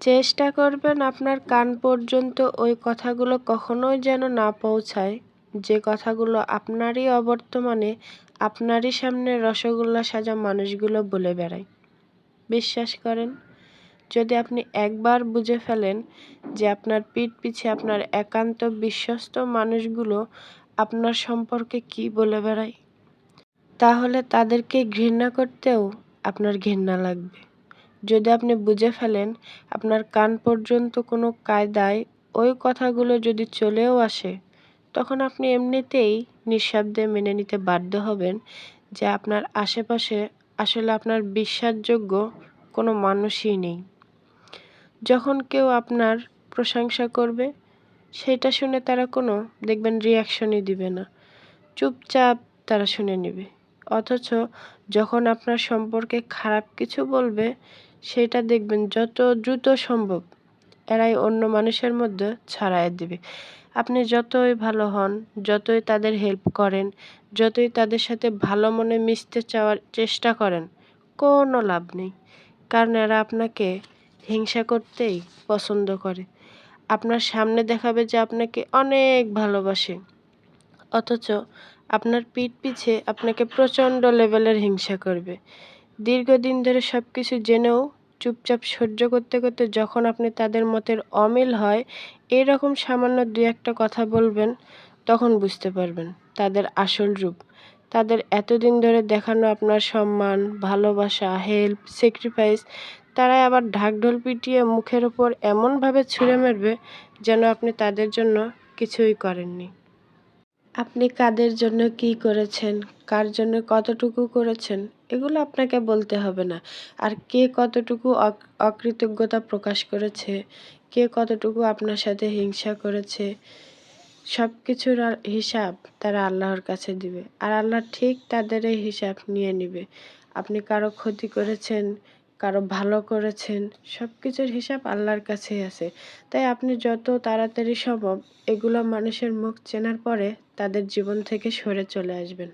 চেষ্টা করবেন আপনার কান পর্যন্ত ওই কথাগুলো কখনোই যেন না পৌঁছায়, যে কথাগুলো আপনারই অবর্তমানে আপনারই সামনে রসগোল্লা সাজা মানুষগুলো বলে বেড়ায়। বিশ্বাস করেন, যদি আপনি একবার বুঝে ফেলেন যে আপনার পিঠ পিছে আপনার একান্ত বিশ্বস্ত মানুষগুলো আপনার সম্পর্কে কি বলে বেড়ায়, তাহলে তাদেরকে ঘৃণা করতেও আপনার ঘৃণা লাগবে। যদি আপনি বুঝে ফেলেন আপনার কান পর্যন্ত কোনো কায়দায় ওই কথাগুলো যদি চলেও আসে, তখন আপনি এমনিতেই নিঃশব্দে মেনে নিতে বাধ্য হবেন যে আপনার আশেপাশে আসলে আপনার বিশ্বাসযোগ্য কোনো মানুষই নেই। যখন কেউ আপনার প্রশংসা করবে, সেটা শুনে তারা কোনো দেখবেন রিয়াকশনই দিবে না, চুপচাপ তারা শুনে নেবে। অথচ যখন আপনার সম্পর্কে খারাপ কিছু বলবে, সেটা দেখবেন যত দ্রুত সম্ভব এরাই অন্য মানুষের মধ্যে ছড়ায় দিবে। আপনি যতই ভালো হন, যতই তাদের হেল্প করেন, যতই তাদের সাথে ভালো মনে মিশতে চাওয়ার চেষ্টা করেন, কোনো লাভ নেই। কারণ এরা আপনাকে হিংসা করতেই পছন্দ করে। আপনার সামনে দেখাবে যে আপনাকে অনেক ভালোবাসে, অথচ আপনার পিঠ পিছে আপনাকে প্রচণ্ড লেভেলের হিংসা করবে। দীর্ঘদিন ধরে সব কিছু জেনেও চুপচাপ সহ্য করতে করতে যখন আপনি তাদের মতের অমিল হয় এরকম সামান্য দু একটা কথা বলবেন, তখন বুঝতে পারবেন তাদের আসল রূপ। তাদের এতদিন ধরে দেখানো আপনার সম্মান, ভালোবাসা, হেল্প, স্যাক্রিফাইস তারাই আবার ঢাকঢোল পিটিয়ে মুখের ওপর এমনভাবে ছুঁড়ে মারবে যেন আপনি তাদের জন্য কিছুই করেননি। আপনি কাদের জন্য কি করেছেন, কার জন্য কতটুকু করেছেন, এগুলো আপনাকে বলতে হবে না। আর কে কতটুকু অকৃতজ্ঞতা প্রকাশ করেছে, কে কতটুকু আপনার সাথে হিংসা করেছে, সব কিছুর হিসাব তারা আল্লাহর কাছে দিবে। আর আল্লাহ ঠিক তাদের এই হিসাব নিয়ে নিবে। আপনি কারো ক্ষতি করেছেন, কারো ভালো করেছেন, সব কিছুর হিসাব আল্লাহর কাছেই আছে। তাই আপনি যত তাড়াতাড়ি সম্ভব এগুলো মানুষের মুখ চেনার পরে তাদের জীবন থেকে সরে চলে আসবেন।